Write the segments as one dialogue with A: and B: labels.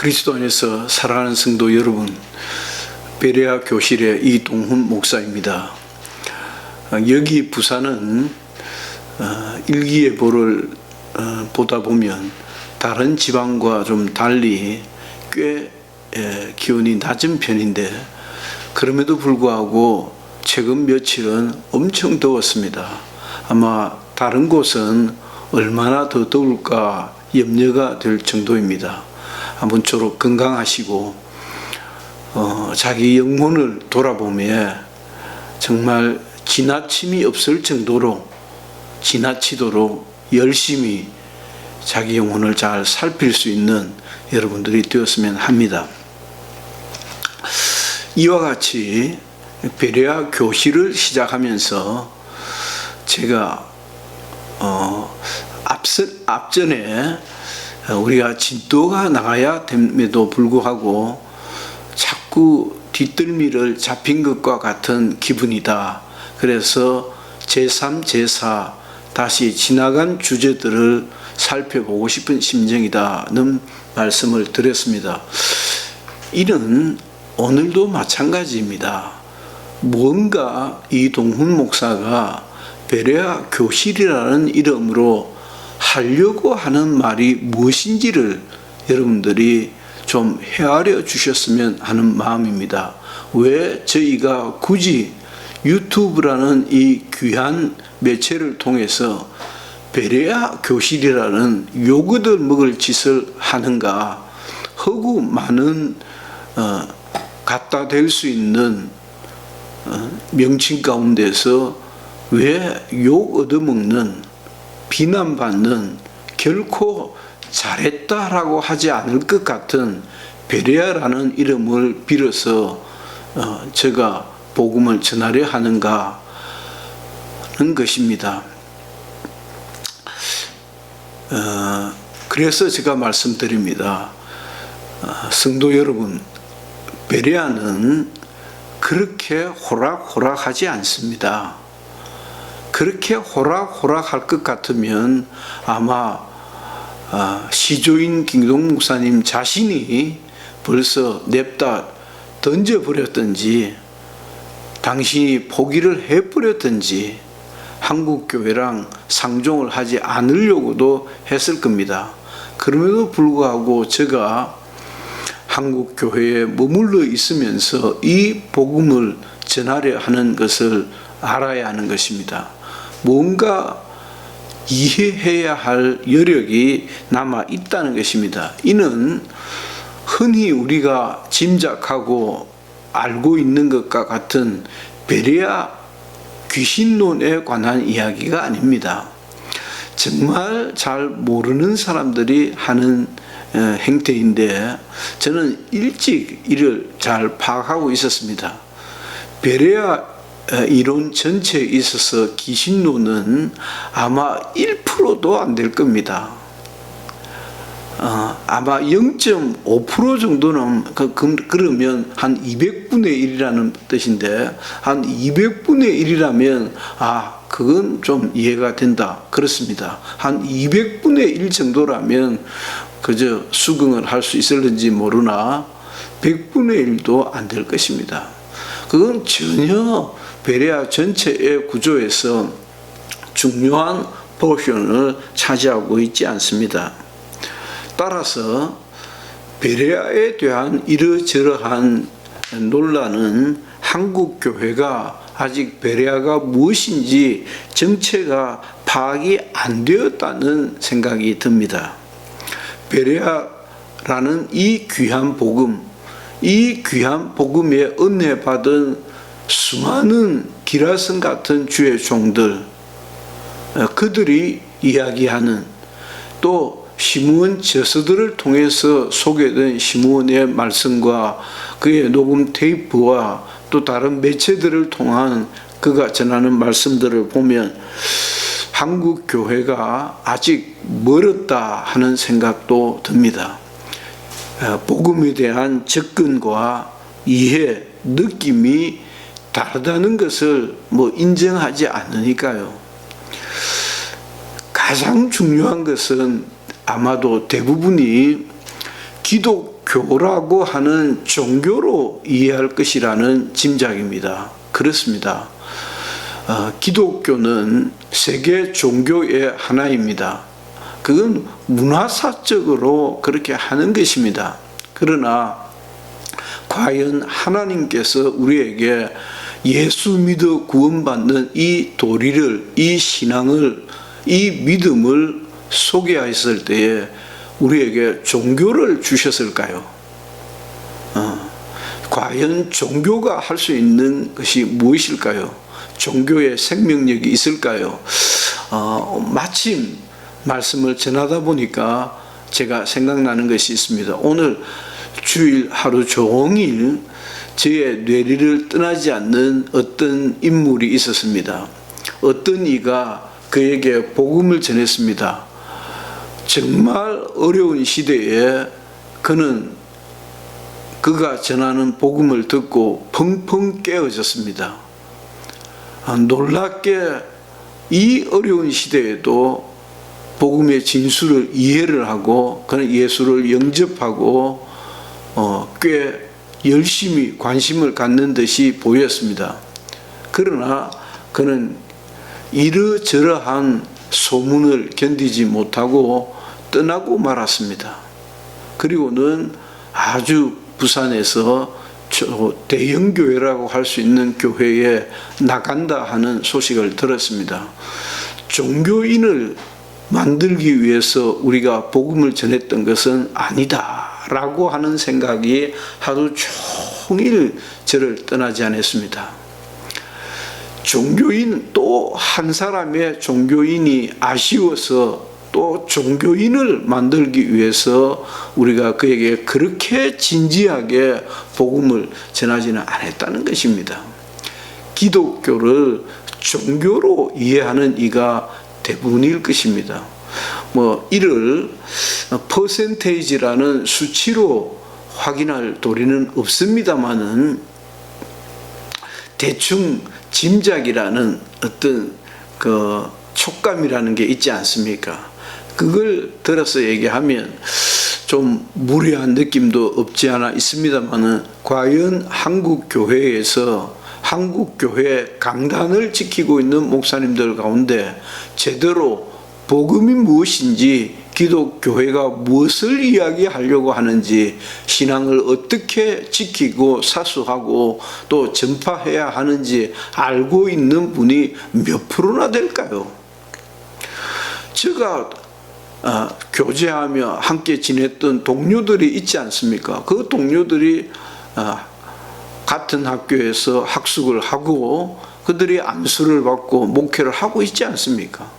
A: 그리스도 안에서 사랑하는 성도 여러분, 베레아 교실의 이동훈 목사입니다. 여기 부산은 일기예보를 보다 보면 다른 지방과 좀 달리 꽤 기온이 낮은 편인데, 그럼에도 불구하고 최근 며칠은 엄청 더웠습니다. 아마 다른 곳은 얼마나 더 더울까 염려가 될 정도입니다. 아무쪼록 건강하시고 자기 영혼을 돌아보며 정말 지나침이 없을 정도로 지나치도록 열심히 자기 영혼을 잘 살필 수 있는 여러분들이 되었으면 합니다. 이와 같이 베레아 교실을 시작하면서 제가 앞전에 우리가 진도가 나가야 됨에도 불구하고 자꾸 뒷덜미를 잡힌 것과 같은 기분이다. 그래서 제3, 제4 다시 지나간 주제들을 살펴보고 싶은 심정이다는 말씀을 드렸습니다. 이는 오늘도 마찬가지입니다. 뭔가 이동훈 목사가 베레아 교실이라는 이름으로 하려고 하는 말이 무엇인지를 여러분들이 좀 헤아려 주셨으면 하는 마음입니다. 왜 저희가 굳이 유튜브라는 이 귀한 매체를 통해서 베레아 교실이라는 요거들 먹을 짓을 하는가? 허구 많은 갖다 댈 수 있는 명칭 가운데서 왜 욕 얻어먹는, 비난받는, 결코 잘했다라고 하지 않을 것 같은 베레아라는 이름을 빌어서 제가 복음을 전하려 하는가 하는 것입니다. 그래서 제가 말씀드립니다. 성도 여러분, 베레아는 그렇게 호락호락하지 않습니다. 그렇게 호락호락할 것 같으면 아마 시조인 김동 목사님 자신이 벌써 냅다 던져버렸든지 당신이 포기를 해버렸든지 한국교회랑 상종을 하지 않으려고도 했을 겁니다. 그럼에도 불구하고 제가 한국교회에 머물러 있으면서 이 복음을 전하려 하는 것을 알아야 하는 것입니다. 뭔가 이해해야 할 여력이 남아 있다는 것입니다. 이는 흔히 우리가 짐작하고 알고 있는 것과 같은 베레아 귀신론에 관한 이야기가 아닙니다. 정말 잘 모르는 사람들이 하는 행태인데, 저는 일찍 이를 잘 파악하고 있었습니다. 베레아 이론 전체에 있어서 귀신론은 아마 1%도 안 될 겁니다. 아마 0.5% 정도는 그러면 한 200분의 1이라는 뜻인데, 한 200분의 1이라면 그건 좀 이해가 된다. 그렇습니다. 한 200분의 1 정도라면 그저 수긍을 할 수 있을는지 모르나 100분의 1도 안 될 것입니다. 그건 전혀 베레아 전체의 구조에서 중요한 포션을 차지하고 있지 않습니다. 따라서 베레아에 대한 이러저러한 논란은 한국교회가 아직 베레아가 무엇인지 정체가 파악이 안 되었다는 생각이 듭니다. 베레아라는 이 귀한 복음, 이 귀한 복음에 은혜 받은 수많은 기라성 같은 주의 종들, 그들이 이야기하는, 또 시므온 저서들을 통해서 소개된 시므온의 말씀과 그의 녹음 테이프와 또 다른 매체들을 통한 그가 전하는 말씀들을 보면 한국 교회가 아직 멀었다 하는 생각도 듭니다. 복음에 대한 접근과 이해, 느낌이 다르다는 것을 인정하지 않으니까요. 가장 중요한 것은 아마도 대부분이 기독교라고 하는 종교로 이해할 것이라는 짐작입니다. 그렇습니다. 기독교는 세계 종교의 하나입니다. 그건 문화사적으로 그렇게 하는 것입니다. 그러나 과연 하나님께서 우리에게 예수 믿어 구원받는 이 도리를, 이 신앙을, 이 믿음을 소개하였을 때에 우리에게 종교를 주셨을까요? 과연 종교가 할 수 있는 것이 무엇일까요? 종교에 생명력이 있을까요? 마침 말씀을 전하다 보니까 제가 생각나는 것이 있습니다. 오늘 주일 하루 종일 저의 뇌리를 떠나지 않는 어떤 인물이 있었습니다. 어떤 이가 그에게 복음을 전했습니다. 정말 어려운 시대에 그가 전하는 복음을 듣고 펑펑 깨어졌습니다. 놀랍게 이 어려운 시대에도 복음의 진수를 이해를 하고 그는 예수를 영접하고 꽤 열심히 관심을 갖는 듯이 보였습니다. 그러나 그는 이러저러한 소문을 견디지 못하고 떠나고 말았습니다. 그리고는 아주 부산에서 대형교회라고 할 수 있는 교회에 나간다 하는 소식을 들었습니다. 종교인을 만들기 위해서 우리가 복음을 전했던 것은 아니다라고 하는 생각이 하루 종일 저를 떠나지 않았습니다. 종교인, 또 한 사람의 종교인이 아쉬워서 또 종교인을 만들기 위해서 우리가 그에게 그렇게 진지하게 복음을 전하지는 않았다는 것입니다. 기독교를 종교로 이해하는 이가 대부분일 것입니다. 이를 퍼센테이지라는 수치로 확인할 도리는 없습니다만은 대충 짐작이라는 어떤 촉감이라는 게 있지 않습니까? 그걸 들어서 얘기하면 좀 무례한 느낌도 없지 않아 있습니다만은 과연 한국 교회에서 한국 교회 강단을 지키고 있는 목사님들 가운데 제대로 복음이 무엇인지, 기독교회가 무엇을 이야기하려고 하는지, 신앙을 어떻게 지키고 사수하고 또 전파해야 하는지 알고 있는 분이 몇 프로나 될까요? 제가 교제하며 함께 지냈던 동료들이 있지 않습니까? 그 동료들이 같은 학교에서 학숙을 하고 그들이 안수를 받고 목회를 하고 있지 않습니까?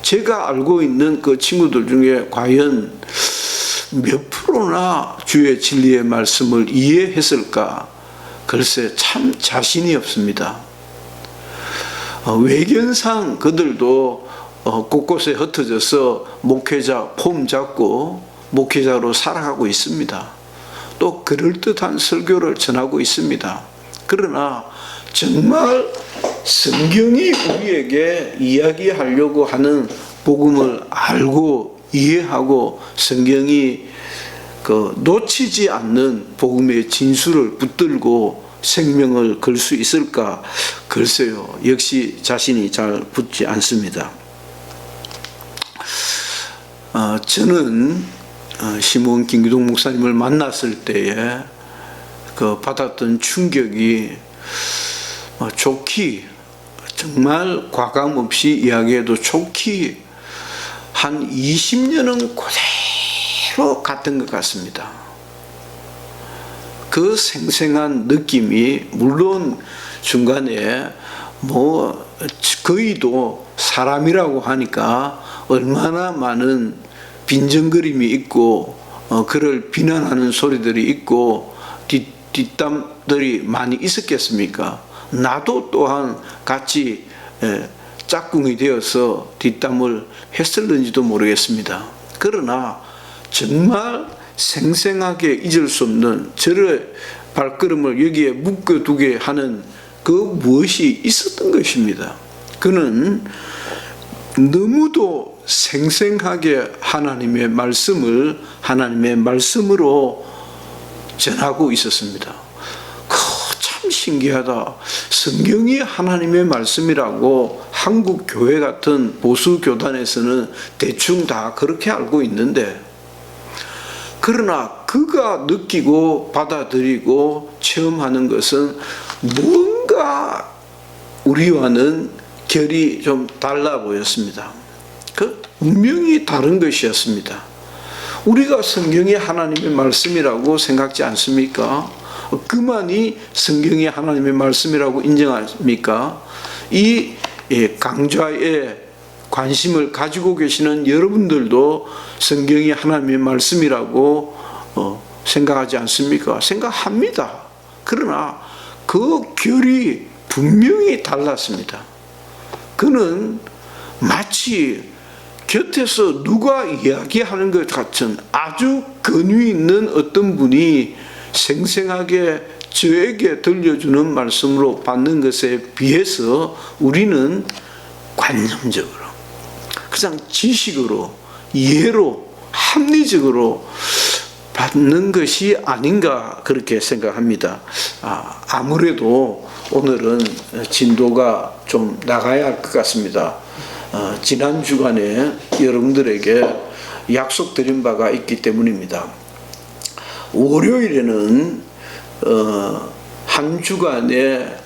A: 제가 알고 있는 그 친구들 중에 과연 몇 프로나 주의 진리의 말씀을 이해했을까? 글쎄 참 자신이 없습니다. 외견상 그들도 곳곳에 흩어져서 목회자 폼 잡고 목회자로 살아가고 있습니다. 또 그럴듯한 설교를 전하고 있습니다. 그러나 정말 성경이 우리에게 이야기하려고 하는 복음을 알고 이해하고 성경이 놓치지 않는 복음의 진수를 붙들고 생명을 걸 수 있을까? 글쎄요, 역시 자신이 잘 붙지 않습니다. 저는 시몬 김기동 목사님을 만났을 때에 받았던 충격이 좋기, 정말 과감 없이 이야기해도 좋기 한 20년은 그대로 같은 것 같습니다. 그 생생한 느낌이 물론 중간에 거의도 사람이라고 하니까 얼마나 많은 빈정거림이 있고 그를 비난하는 소리들이 있고 뒷담들이 많이 있었겠습니까? 나도 또한 같이 짝꿍이 되어서 뒷담을 했을는지도 모르겠습니다. 그러나 정말 생생하게 잊을 수 없는 저의 발걸음을 여기에 묶어두게 하는 그 무엇이 있었던 것입니다. 그는 너무도 생생하게 하나님의 말씀을 하나님의 말씀으로 전하고 있었습니다. 참 신기하다. 성경이 하나님의 말씀이라고 한국 교회 같은 보수 교단에서는 대충 다 그렇게 알고 있는데, 그러나 그가 느끼고 받아들이고 체험하는 것은 뭔가 우리와는 결이 좀 달라 보였습니다. 분명히 다른 것이었습니다. 우리가 성경이 하나님의 말씀이라고 생각지 않습니까? 그만이 성경이 하나님의 말씀이라고 인정합니까? 이 강좌에 관심을 가지고 계시는 여러분들도 성경이 하나님의 말씀이라고 생각하지 않습니까? 생각합니다. 그러나 그 결이 분명히 달랐습니다. 그는 마치 곁에서 누가 이야기하는 것 같은 아주 근위 있는 어떤 분이 생생하게 저에게 들려주는 말씀으로 받는 것에 비해서 우리는 관념적으로, 그냥 지식으로, 이해로, 합리적으로 받는 것이 아닌가 그렇게 생각합니다. 아무래도 오늘은 진도가 좀 나가야 할 것 같습니다. 지난 주간에 여러분들에게 약속드린 바가 있기 때문입니다. 월요일에는 한 주간의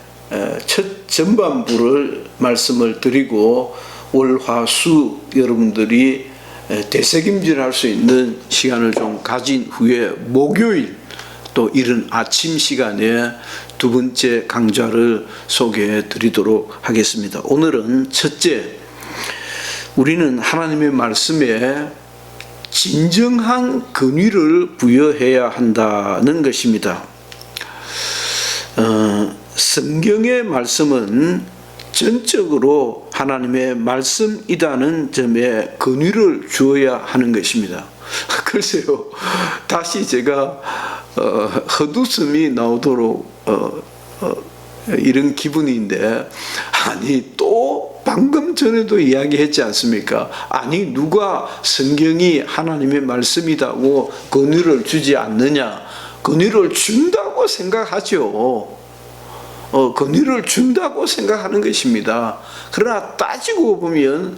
A: 첫 전반부를 말씀을 드리고 월, 화, 수 여러분들이 되새김질할 수 있는 시간을 좀 가진 후에 목요일 또 이른 아침 시간에 두 번째 강좌를 소개해 드리도록 하겠습니다. 오늘은 첫째, 우리는 하나님의 말씀에 진정한 근위를 부여해야 한다는 것입니다. 성경의 말씀은 전적으로 하나님의 말씀이라는 점에 근위를 주어야 하는 것입니다. 글쎄요, 다시 제가 헛웃음이 나오도록 이런 기분인데, 아니 또 방금 전에도 이야기했지 않습니까? 아니 누가 성경이 하나님의 말씀이라고 권위를 주지 않느냐? 권위를 준다고 생각하죠. 권위를 준다고 생각하는 것입니다. 그러나 따지고 보면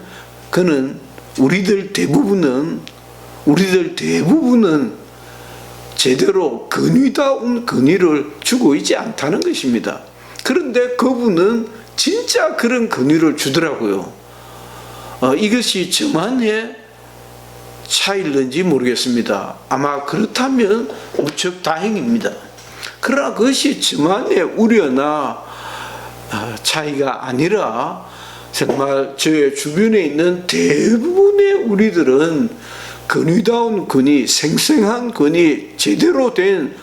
A: 그는 우리들 대부분은 제대로 권위다운 권위를 주고 있지 않다는 것입니다. 그런데 그분은 진짜 그런 권위를 주더라고요. 이것이 저만의 차이인지 모르겠습니다. 아마 그렇다면 무척 다행입니다. 그러나 그것이 저만의 우려나 차이가 아니라 정말 제 주변에 있는 대부분의 우리들은 권위다운 권위, 생생한 권위, 제대로 된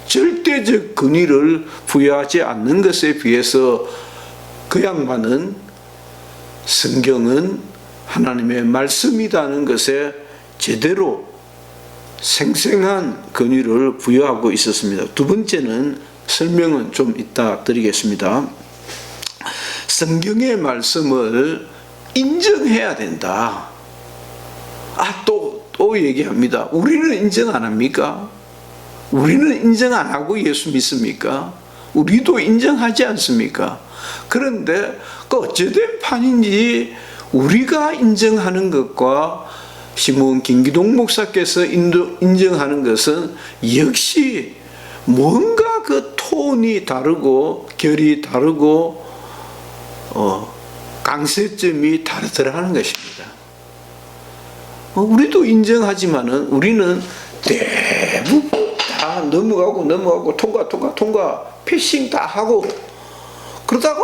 A: 절대적 권위를 부여하지 않는 것에 비해서 그 양반은 성경은 하나님의 말씀이라는 것에 제대로 생생한 권위를 부여하고 있었습니다. 두 번째는 설명은 좀 이따 드리겠습니다. 성경의 말씀을 인정해야 된다. 또 얘기합니다. 우리는 인정 안 합니까? 우리는 인정 안 하고 예수 믿습니까? 우리도 인정하지 않습니까? 그런데 그 어찌된 판인지 우리가 인정하는 것과 시몬 김기동 목사께서 인정하는 것은 역시 뭔가 그 톤이 다르고 결이 다르고 강세점이 다르더라는 것입니다. 우리도 인정하지만은 우리는 대부분 다 넘어가고 통과 패싱 다 하고 그러다가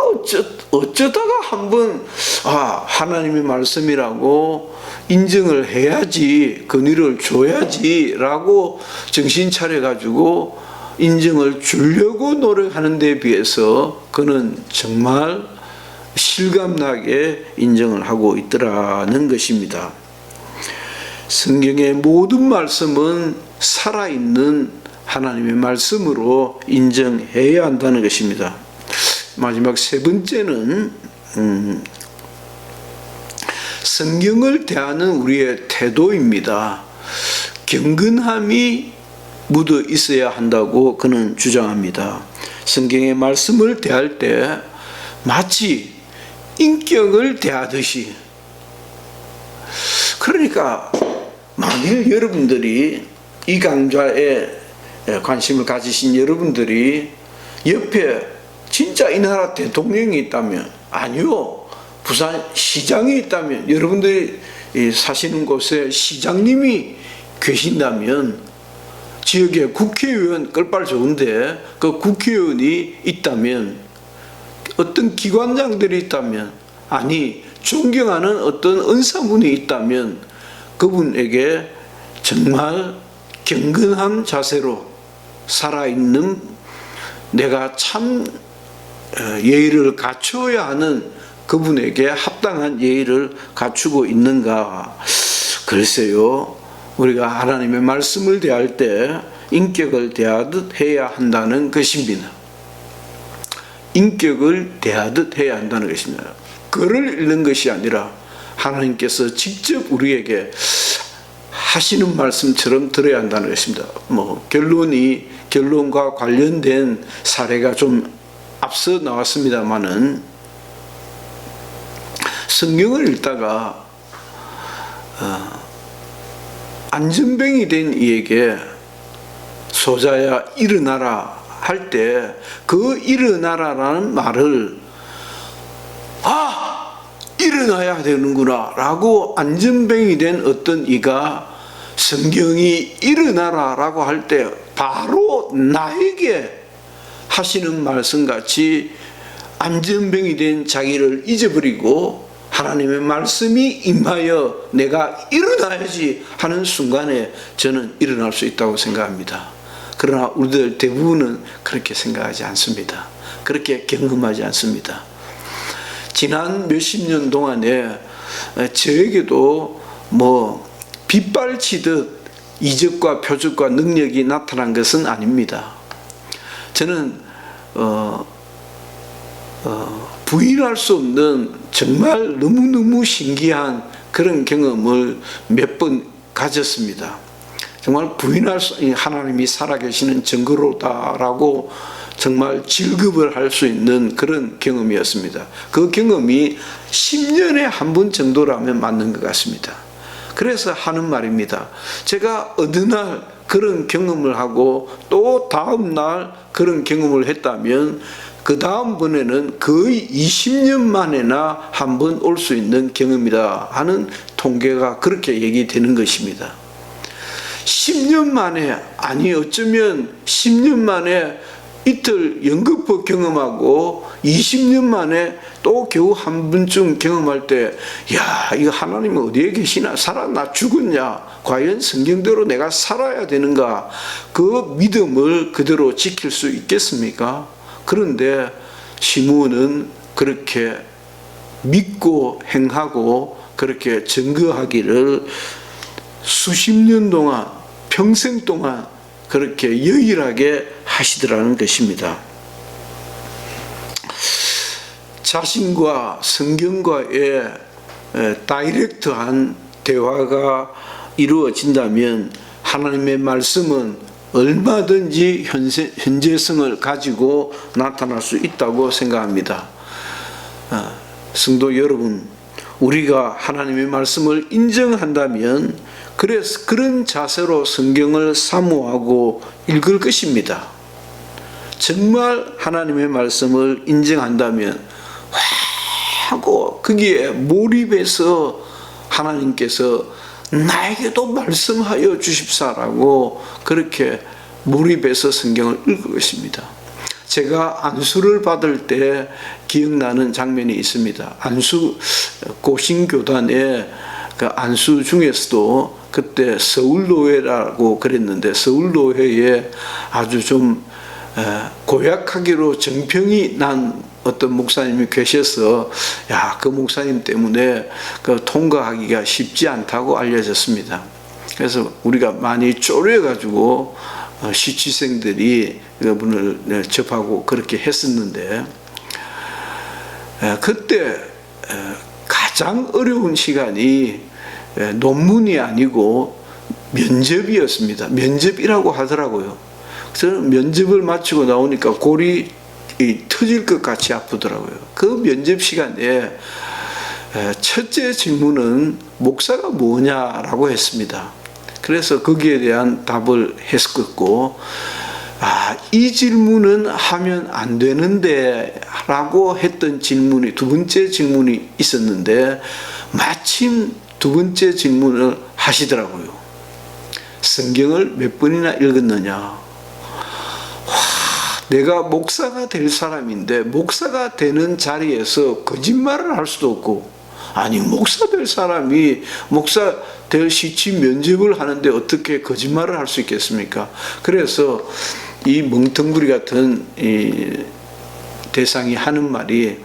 A: 어쩌다가 한번 하나님의 말씀이라고 인정을 해야지, 권위를 줘야지라고 정신 차려가지고 인정을 주려고 노력하는 데 비해서 그는 정말 실감나게 인정을 하고 있더라는 것입니다. 성경의 모든 말씀은 살아있는 하나님의 말씀으로 인정해야 한다는 것입니다. 성경을 대하는 우리의 태도입니다. 경건함이 묻어 있어야 한다고 그는 주장합니다. 성경의 말씀을 대할 때 마치 인격을 대하듯이, 그러니까 만일 여러분들이 이 강좌에 관심을 가지신 여러분들이 옆에 진짜 이 나라 대통령이 있다면, 아니요, 부산 시장이 있다면, 여러분들이 사시는 곳에 시장님이 계신다면, 지역에 국회의원 끌빨 좋은데 그 국회의원이 있다면, 어떤 기관장들이 있다면, 아니 존경하는 어떤 은사분이 있다면 그분에게 정말 경건한 자세로 살아있는, 내가 참 예의를 갖춰야 하는 그분에게 합당한 예의를 갖추고 있는가. 글쎄요, 우리가 하나님의 말씀을 대할 때 인격을 대하듯 해야 한다는 것입니다. 인격을 대하듯 해야 한다는 것입니다. 글을 읽는 것이 아니라 하나님께서 직접 우리에게 하시는 말씀처럼 들어야 한다는 것입니다. 결론과 관련된 사례가 좀 앞서 나왔습니다마는, 성경을 읽다가 안전병이 된 이에게 소자야 일어나라 할 때 그 일어나라라는 말을 일어나야 되는구나 라고 안전병이 된 어떤 이가 성경이 일어나라 라고 할 때 바로 나에게 하시는 말씀같이 안전병이 된 자기를 잊어버리고 하나님의 말씀이 임하여 내가 일어나야지 하는 순간에 저는 일어날 수 있다고 생각합니다. 그러나 우리들 대부분은 그렇게 생각하지 않습니다. 그렇게 경험하지 않습니다. 지난 몇십 년 동안에 저에게도 빗발치듯 이적과 표적과 능력이 나타난 것은 아닙니다. 저는 부인할 수 없는 정말 너무너무 신기한 그런 경험을 몇 번 가졌습니다. 정말 부인할 수, 하나님이 살아계시는 증거로다라고 정말 질급을 할 수 있는 그런 경험이었습니다. 그 경험이 10년에 한 번 정도라면 맞는 것 같습니다. 그래서 하는 말입니다. 제가 어느 날 그런 경험을 하고 또 다음 날 그런 경험을 했다면 그 다음번에는 거의 20년 만에나 한 번 올 수 있는 경험이다 하는 통계가 그렇게 얘기되는 것입니다. 10년 만에, 아니 어쩌면 10년 만에 이틀 연극법 경험하고 20년 만에 또 겨우 한 번쯤 경험할 때, 야, 이거 하나님은 어디에 계시나? 살았나 죽었냐? 과연 성경대로 내가 살아야 되는가? 그 믿음을 그대로 지킬 수 있겠습니까? 그런데 시므온은 그렇게 믿고 행하고 그렇게 증거하기를 수십 년 동안, 평생 동안 그렇게 유일하게 하시더라는 것입니다. 자신과 성경과의 다이렉트한 대화가 이루어진다면 하나님의 말씀은 얼마든지 현재성을 가지고 나타날 수 있다고 생각합니다. 성도 여러분, 우리가 하나님의 말씀을 인정한다면 그래서 그런 자세로 성경을 사모하고 읽을 것입니다. 정말 하나님의 말씀을 인정한다면 하고 거기에 몰입해서 하나님께서 나에게도 말씀하여 주십사라고 그렇게 몰입해서 성경을 읽을 것입니다. 제가 안수를 받을 때 기억나는 장면이 있습니다. 안수 고신교단의 그 안수 중에서도 그때 서울노회라고 그랬는데, 서울노회에 아주 좀 고약하기로 정평이 난 어떤 목사님이 계셔서, 야, 그 목사님 때문에 그 통과하기가 쉽지 않다고 알려졌습니다. 그래서 우리가 많이 쪼려가지고 시취생들이 그분을 접하고 그렇게 했었는데, 그때 가장 어려운 시간이 논문이 아니고 면접이었습니다. 면접이라고 하더라고요. 저는 면접을 마치고 나오니까 골이 터질 것 같이 아프더라고요. 그 면접 시간에 첫째 질문은 목사가 뭐냐라고 했습니다. 그래서 거기에 대한 답을 했었고, 이 질문은 하면 안 되는데 라고 했던 질문이 두 번째 질문이 있었는데 마침 두 번째 질문을 하시더라고요. 성경을 몇 번이나 읽었느냐. 내가 목사가 될 사람인데 목사가 되는 자리에서 거짓말을 할 수도 없고, 아니 목사 될 사람이 목사 될 시치 면접을 하는데 어떻게 거짓말을 할 수 있겠습니까? 그래서 이 멍텅구리 같은 이 대상이 하는 말이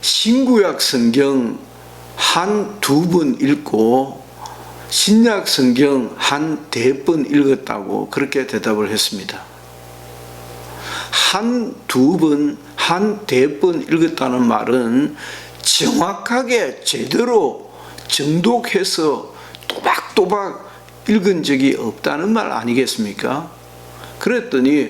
A: 신구약 성경 한 두 번 읽고 신약 성경 한 4번 읽었다고 그렇게 대답을 했습니다. 한 두 번, 한 4번 읽었다는 말은 정확하게 제대로 정독해서 또박또박 읽은 적이 없다는 말 아니겠습니까? 그랬더니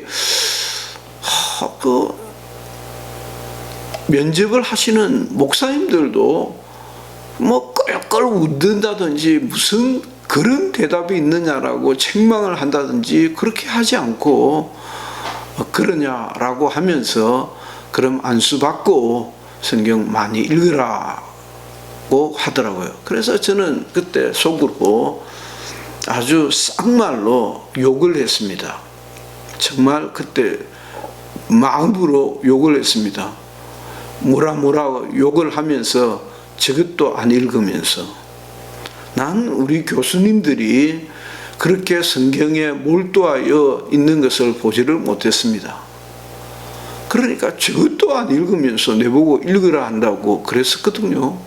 A: 면접을 하시는 목사님들도 뭐 껄껄 웃는다든지 무슨 그런 대답이 있느냐라고 책망을 한다든지 그렇게 하지 않고 그러냐라고 하면서 그럼 안수받고 성경 많이 읽으라고 하더라고요. 그래서 저는 그때 속으로 아주 쌍말로 욕을 했습니다. 정말 그때 마음으로 욕을 했습니다. 뭐라 욕을 하면서 저것도 안 읽으면서 난 우리 교수님들이 그렇게 성경에 몰두하여 있는 것을 보지를 못했습니다. 그러니까 저것도 안 읽으면서 내보고 읽으라 한다고 그랬었거든요.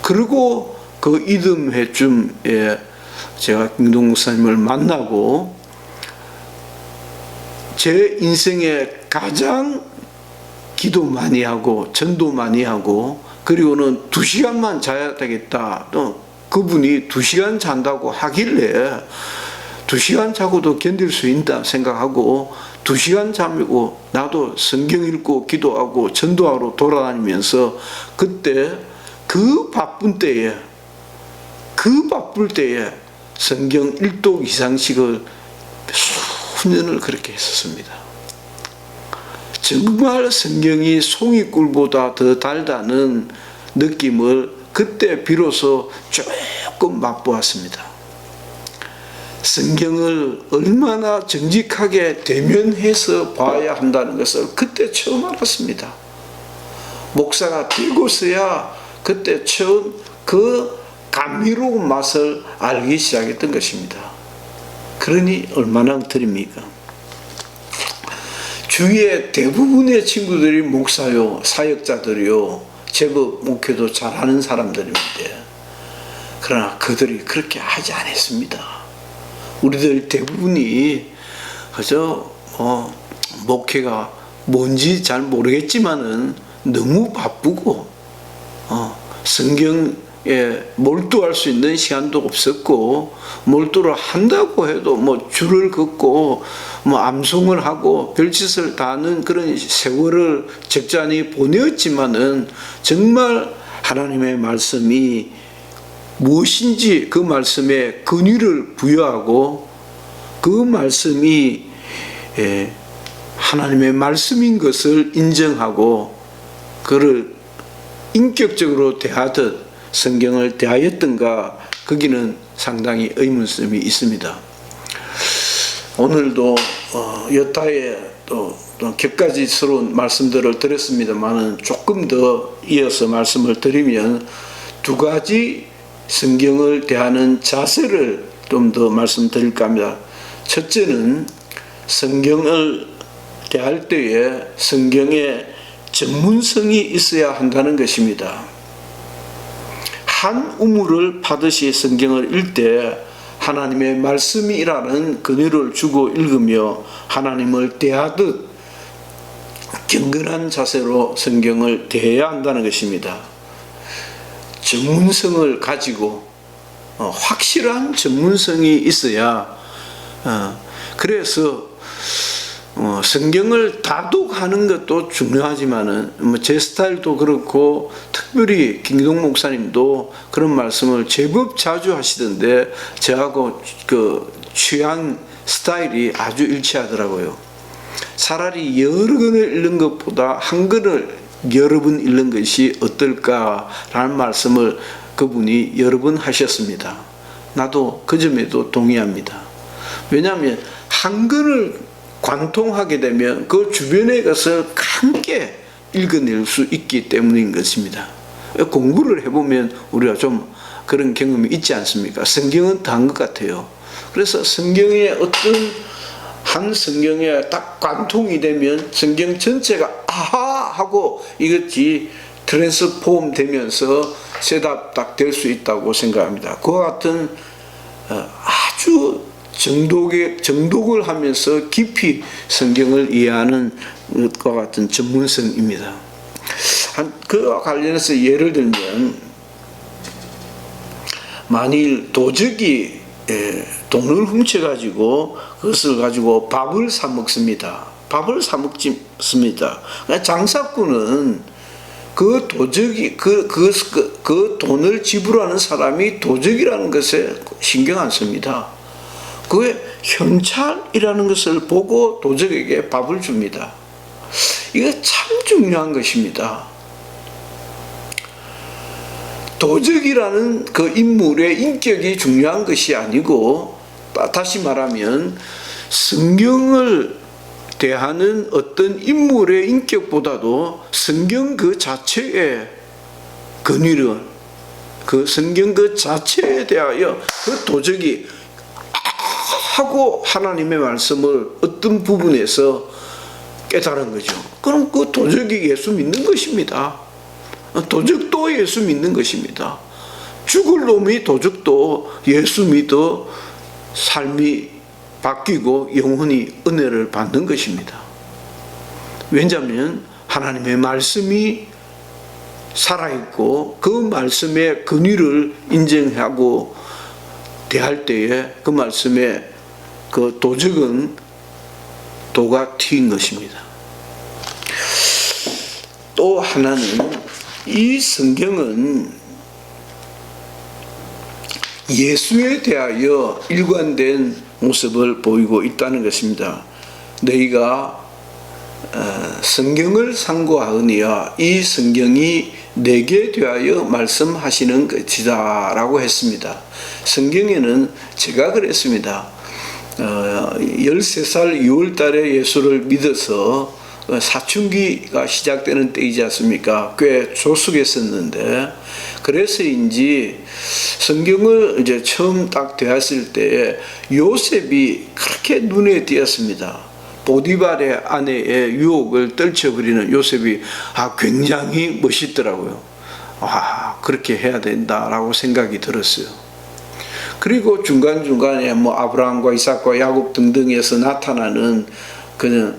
A: 그리고 그 이듬해쯤에 제가 김동 목사님을 만나고 제 인생에 가장 기도 많이 하고 전도 많이 하고 그리고는 2시간만 자야 되겠다. 또 그분이 2시간 잔다고 하길래 2시간 자고도 견딜 수 있다 생각하고 2시간 잠이고 나도 성경 읽고 기도하고 전도하러 돌아다니면서 그때 그 바쁠 때에 성경 1독 이상씩을 수년을 그렇게 했었습니다. 정말 성경이 송이꿀보다 더 달다는 느낌을 그때 비로소 조금 맛보았습니다. 성경을 얼마나 정직하게 대면해서 봐야 한다는 것을 그때 처음 알았습니다. 목사가 되고서야 그때 처음 그 감미로운 맛을 알기 시작했던 것입니다. 그러니 얼마나 드립니까? 주위에 대부분의 친구들이 목사요, 사역자들이요, 제법 목회도 잘하는 사람들인데 그러나 그들이 그렇게 하지 않았습니다. 우리들 대부분이 그저 목회가 뭔지 잘 모르겠지만은 너무 바쁘고 성경에 몰두할 수 있는 시간도 없었고 몰두를 한다고 해도 뭐 줄을 긋고 뭐 암송을 하고 별짓을 다 하는 그런 세월을 적잖이 보내었지만은 정말 하나님의 말씀이 무엇인지 그 말씀에 근위를 부여하고 그 말씀이 하나님의 말씀인 것을 인정하고 그를 인격적으로 대하듯 성경을 대하였던가 거기는 상당히 의문점이 있습니다. 오늘도 여타의 또 격가지스러운 말씀들을 드렸습니다만은 조금 더 이어서 말씀을 드리면 2가지 성경을 대하는 자세를 좀 더 말씀드릴까 합니다. 첫째는 성경을 대할 때에 성경에 전문성이 있어야 한다는 것입니다. 한 우물을 파듯이 성경을 읽을 때 하나님의 말씀이라는 근위를 주고 읽으며 하나님을 대하듯 경건한 자세로 성경을 대해야 한다는 것입니다. 전문성을 가지고 확실한 전문성이 있어야 그래서 성경을 다독하는 것도 중요하지만은 제 스타일도 그렇고 특별히 김기동 목사님도 그런 말씀을 제법 자주 하시던데 저하고 그 취향 스타일이 아주 일치하더라고요. 차라리 여러 권을 읽는 것보다 한 권을 여러 번 읽는 것이 어떨까라는 말씀을 그분이 여러 번 하셨습니다. 나도 그 점에도 동의합니다. 왜냐하면 한 권을 관통하게 되면 그 주변의 것을 함께 읽어낼 수 있기 때문인 것입니다. 공부를 해보면 우리가 좀 그런 경험이 있지 않습니까? 성경은 다 한 것 같아요. 그래서 성경의 어떤 한 성경에 딱 관통이 되면 성경 전체가 아하 하고 이것이 트랜스폼 되면서 셋업 딱 될 수 있다고 생각합니다. 그와 같은 아주 정독을 하면서 깊이 성경을 이해하는 것과 같은 전문성입니다. 그와 관련해서 예를 들면 만일 도적이 돈을 훔쳐가지고 그것을 가지고 밥을 사 먹습니다. 밥을 사 먹습니다. 장사꾼은 그 도적이 그 돈을 지불하는 사람이 도적이라는 것에 신경 안 씁니다. 그의 현찰이라는 것을 보고 도적에게 밥을 줍니다. 이거 참 중요한 것입니다. 도적이라는 그 인물의 인격이 중요한 것이 아니고, 다시 말하면 성경을 대하는 어떤 인물의 인격보다도 성경 그 자체의 권위를, 그 성경 그 자체에 대하여 그 도적이 하고 하나님의 말씀을 어떤 부분에서 깨달은 거죠. 그럼 그 도적이 예수 믿는 것입니다. 도적도 예수 믿는 것입니다. 죽을 놈이 도적도 예수 믿어 삶이 바뀌고 영혼이 은혜를 받는 것입니다. 왜냐하면 하나님의 말씀이 살아있고 그 말씀의 권위를 인정하고 대할 때에 그 말씀에 그 도적은 도가 튀인 것입니다. 또 하나는 이 성경은 예수에 대하여 일관된 모습을 보이고 있다는 것입니다. 너희가 성경을 상고하느니와 이 성경이 내게 대하여 말씀하시는 것이다 라고 했습니다. 성경에는 제가 그랬습니다. 13살 6월 달에 예수를 믿어서 사춘기가 시작되는 때이지 않습니까? 꽤 조숙했었는데, 그래서인지 성경을 이제 처음 딱 되었을 때 요셉이 그렇게 눈에 띄었습니다. 보디발의 아내의 유혹을 떨쳐버리는 요셉이 굉장히 멋있더라고요. 그렇게 해야 된다라고 생각이 들었어요. 그리고 중간중간에 아브라함과 이삭과 야곱 등등에서 나타나는 그냥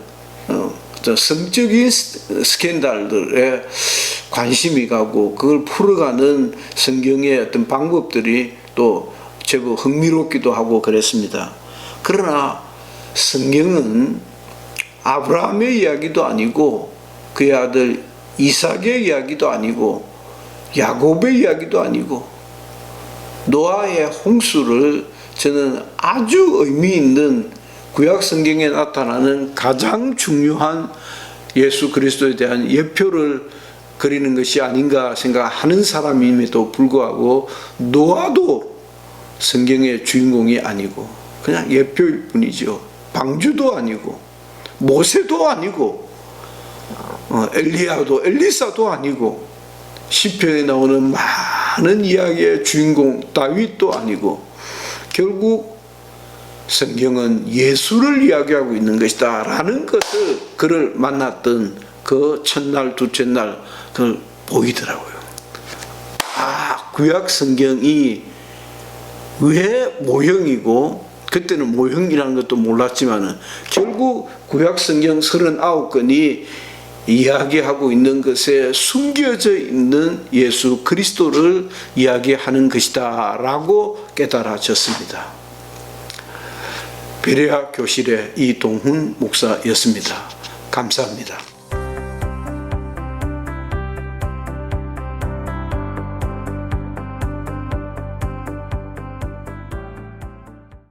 A: 성적인 스캔들들에 관심이 가고 그걸 풀어가는 성경의 어떤 방법들이 또 제법 흥미롭기도 하고 그랬습니다. 그러나 성경은 아브라함의 이야기도 아니고 그의 아들 이삭의 이야기도 아니고 야곱의 이야기도 아니고 노아의 홍수를 저는 아주 의미 있는 구약 성경에 나타나는 가장 중요한 예수 그리스도에 대한 예표를 그리는 것이 아닌가 생각하는 사람임에도 불구하고 노아도 성경의 주인공이 아니고 그냥 예표일 뿐이죠. 방주도 아니고 모세도 아니고 엘리야도 엘리사도 아니고 시편에 나오는 많은 이야기의 주인공 다윗도 아니고 결국 성경은 예수를 이야기하고 있는 것이다 라는 것을 그를 만났던 그 첫날 둘째 날 그걸 보이더라고요. 구약 성경이 왜 모형이고 그때는 모형이라는 것도 몰랐지만은 결국 구약 성경 39권이 이야기하고 있는 것에 숨겨져 있는 예수 그리스도를 이야기하는 것이다 라고 깨달아졌습니다. 베레아 교실의 이동훈 목사였습니다. 감사합니다.